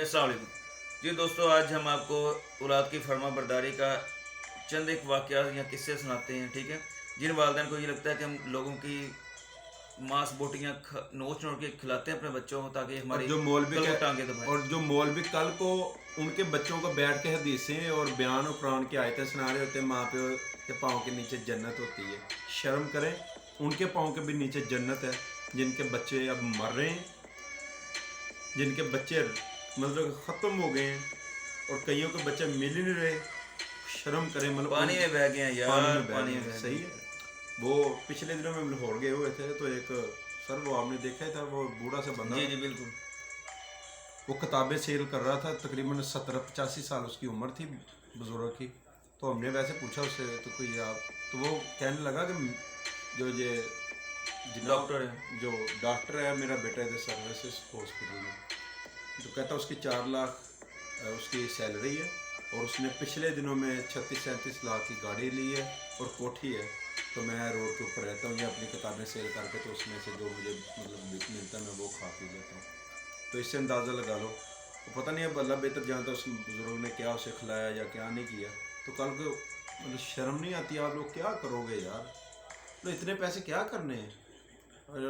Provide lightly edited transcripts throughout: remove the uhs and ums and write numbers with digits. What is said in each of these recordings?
अस्सलाम वालेकुम जी दोस्तों, आज हम आपको औलाद की फर्मा बरदारी का चंद एक वाक़या या किस्से सुनाते हैं। ठीक है, जिन वालिदैन को ये लगता है कि हम लोगों की मांस बोटियाँ नोच नोच के खिलाते हैं अपने बच्चों को ताकि और हमारी जो मौलवी कल के को टांगे दबाएं। और जो मौलवी कल को उनके बच्चों को बैठ के हदीसें और बयान और कुरान की आयतें सुना रहे होते हैं, माँ प्यो के पाँव के नीचे जन्नत होती है। शर्म करें, उनके पाँव के भी नीचे जन्नत है जिनके बच्चे अब मर रहे हैं, जिनके बच्चे मतलब ख़त्म हो गए हैं और कईयों के बच्चे मिल ही नहीं रहे। शर्म करें, मतलब पानी में बह गए हैं यार, पानी में बह पानी गए में हैं। बह सही गए है। वो पिछले दिनों में लाहौर गए हुए थे तो एक सर, वो आपने देखा ही था, वो बूढ़ा सा बंदा जी जी बिल्कुल। वो किताबें सेल कर रहा था। तकरीबन 70-85 साल उसकी उम्र थी बुजुर्ग की। तो हमने वैसे पूछा उससे तो कोई आप, तो वो कहने लगा कि जो ये डॉक्टर है। जो डॉक्टर है मेरा बेटा इधर सर्विसेज हॉस्पिटल में, तो कहता उसकी 4 लाख उसकी सैलरी है और उसने पिछले दिनों में 36-37 लाख की गाड़ी ली है और कोठी है। तो मैं रोड के ऊपर रहता हूँ, ये अपनी किताबें सेल करके तो उसमें से जो मुझे मतलब मिलता है मैं वो खा पी लेता हूँ। तो इससे अंदाज़ा लगा लो। तो पता नहीं अब अल्लाह बेहतर जानता उस बुज़ुर्ग ने क्या उसे खिलाया या क्या नहीं किया। तो कल को मतलब शर्म नहीं आती? आप लोग क्या करोगे यार? तो इतने पैसे क्या करने हैं? और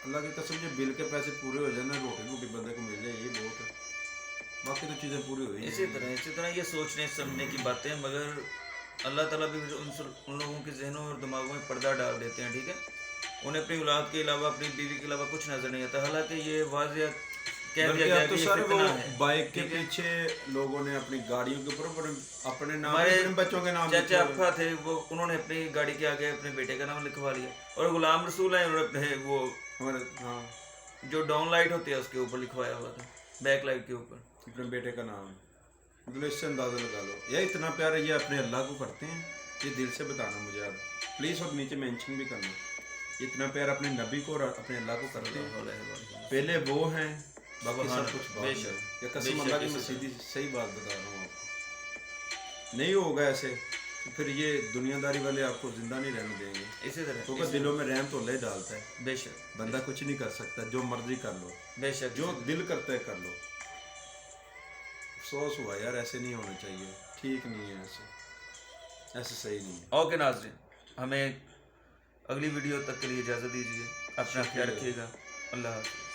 अल्लाह की कसम, जो बिल के पैसे पूरे हो जाए ना, रोटी रोटी बंदे को मिल जाए, ये बहुत है। बाकी तो चीज़ें पूरी हुई इसी तरह ये सोचने समझने की बातें, मगर अल्लाह ताला भी उन लोगों के जहनों और दिमागों में पर्दा डाल देते हैं। ठीक है, उन्हें अपनी औलाद के अलावा अपनी बीवी के अलावा कुछ नज़र नहीं आता। हालांकि ये वाज़िया कह दिया बल्कि गया अब तो कि ये सर वो फितना है। बाइक के ठीक है, पीछे लोगों ने अपनी गाड़ियों के ऊपर अपने नाम हमारे अपने बच्चों के नाम लिखे चाचा हुए। अप्पा थे, वो उन्होंने अपनी गाड़ी के आगे अपने बेटे का नाम लिखवा लिया। और गुलाम रसूल है, उन्होंने अपने वो हमारे, हाँ, जो डाउन लाइट होती है उसके ऊपर लिखवाया हुआ था, बैक लाइट के ऊपर। अपने बेटे का नाम। मतलब इससे अंदाज़ा लगा लो यार, इतना प्यार ये अपने अल्लाह को करते हैं। ये दिल से बताना मुझे आप प्लीज़, और नीचे मेंशन भी करना। इतना प्यार अपने नबी को और अपने अल्लाह को करते हैं। पहले वो हैं, बाकी सब कुछ बाद में। या कसम अल्लाह की मसीदी सही बात बता रहा हूँ आपको। नहीं होगा ऐसे तो फिर ये दुनियादारी वाले आपको जिंदा नहीं रहने देंगे। इसी तरह क्योंकि दिलों में रहम तो अल्लाह ही डालता है। बेशक बंदा कुछ नहीं कर सकता, जो मर्जी कर लो, बेशक जो दिल करता है कर लो। अफसोस हुआ यार, ऐसे नहीं होना चाहिए, ठीक नहीं है, ऐसे सही नहीं है। ओके नाज़रीन, हमें अगली वीडियो तक के लिए इजाज़त दीजिए। अपना ख्याल रखिएगा। अल्लाह हाफ़िज़।